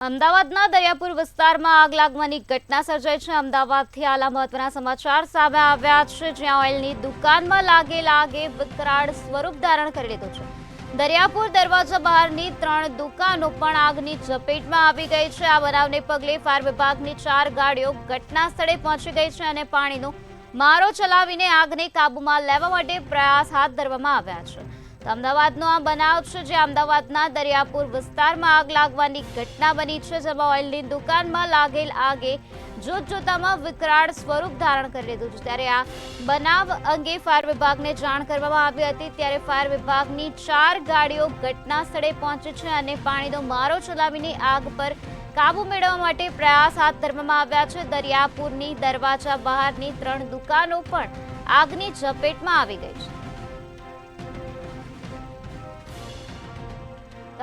અમદાવાદના દરિયાપુર વિસ્તારમાં આગ લાગવાની ઘટના સર્જાઈ છે। અમદાવાદથી હાલ મહત્વના સમાચાર સામે આવ્યા છે, જ્યાં ઓઇલની દુકાનમાં લાગેલ આગે વિકરાળ સ્વરૂપ ધારણ કરી લીધું છે। દરિયાપુર દરવાજા બહારની 3 દુકાનો પણ આગની ઝપેટમાં આવી ગઈ છે। આ બનાવને પગલે ફાયર વિભાગની 4 ગાડીઓ ઘટના સ્થળે પહોંચી ગઈ છે અને પાણીનો મારો ચલાવીને આગને કાબૂમાં લેવા માટે પ્રયાસ હાથ ધરવામાં આવ્યા છે। અમદાવાદનો આ બનાવ છે, જે અમદાવાદના દરિયાપુર વિસ્તારમાં આગ લાગવાની ઘટના બની છે, જેમાં ઓઇલની દુકાનમાં લાગેલ આગે જોતજોતામાં વિકરાળ સ્વરૂપ ધારણ કરી લીધું છે। ત્યારે આ બનાવ અંગે ફાયર વિભાગને જાણ કરવામાં આવી હતી, ત્યારે ફાયર વિભાગની 4 ગાડીઓ ઘટના સ્થળે પહોંચી છે અને પાણીનો મારો ચલાવીને આગ પર કાબુ મેળવવા માટે પ્રયાસ હાથ ધરવામાં આવ્યા છે। દરિયાપુરની દરવાજા બહારની 3 દુકાનો પણ આગની ઝપેટમાં આવી ગઈ છે।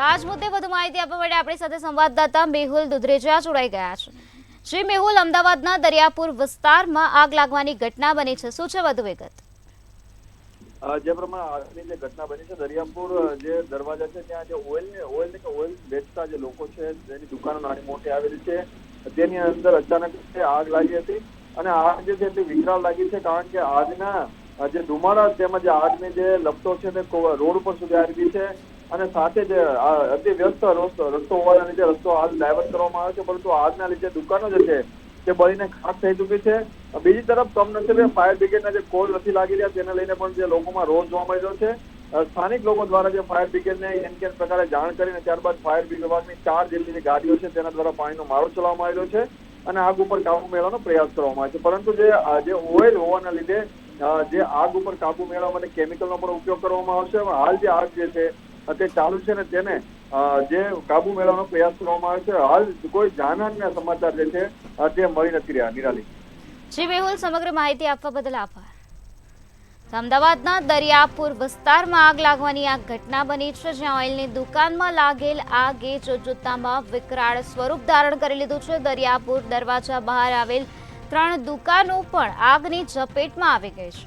આજ મુદ્દે વધુ માહિતી આપવા માટે આપણી સાથે સંવાદદાતા મેહુલ દુધરેજા જોડાઈ ગયા છે। જી મેહુલ, અમદાવાદના દરિયાપુર વિસ્તારમાં આગ લાગવાની ઘટના બની છે, શું છે વધુ વિગત? જે પ્રમાણે આગની જે ઘટના બની છે, દરિયાપુર જે દરવાજા છે ત્યાં જે ઓઇલ વેચતા જે લોકો છે, જેની દુકાનો નાની મોટી આવેલી છે, તેની અંદર અચાનક આગ લાગી હતી અને આગ જે છે તે વિકરાળ લાગી છે, કારણ કે આગના જે ધુમાડા તેમજ આગની જે લપટો છે તે રોડ પર સુધી આવી ગઈ છે અને સાથે જ અતિ વ્યસ્ત રસ્તો હોવાના લીધે રસ્તો હાલ ડાયવર્ટ કરવામાં આવ્યો છે, પરંતુ આગના લીધે દુકાનો જે છે તે બળીને ખાક થઈ ચૂકી છે। બીજી તરફ કમનસીબે ફાયર બ્રિગેડના જે કોલ નથી લાગી રહ્યા, તેને લઈને પણ જે લોકોમાં રોષ જોવા મળી રહ્યો છે। સ્થાનિક લોકો દ્વારા જે ફાયર બ્રિગેડને એમ કે પ્રકારે જાણ કરીને ત્યારબાદ ફાયર વિભાગની 4 જેટલી જે ગાડીઓ છે તેના દ્વારા પાણીનો મારો ચલાવવામાં આવી રહ્યો છે અને આગ ઉપર કાબુ મેળવવાનો પ્રયાસ કરવામાં આવે છે, પરંતુ જે ઓઇલ હોવાના લીધે જે આગ ઉપર કાબુ મેળવવા માટે કેમિકલનો પણ ઉપયોગ કરવામાં આવશે। હાલ જે આગ જે છે તે ચાલુ છે ને તેને જે કાબુ મેળવવાનો પ્રયાસ કરવામાં આવે છે। હાલ કોઈ જાનહાનિના સમાચાર જે છે તે મળી નથી રહ્યા। નિરાલી। જી મેહુલ, સમગ્ર માહિતી આપવા બદલ આભાર। અમદાવાદના દરિયાપુર વિસ્તારમાં આગ લાગવાની આ ઘટના બની છે, જ્યાં ઓઇલની દુકાનમાં લાગેલ આગે જોતજોતામાં વિકરાળ સ્વરૂપ ધારણ કરી લીધું છે। દરિયાપુર દરવાજા બહાર આવેલ 3 દુકાનો પણ આગની ઝપેટમાં આવી ગઈ છે।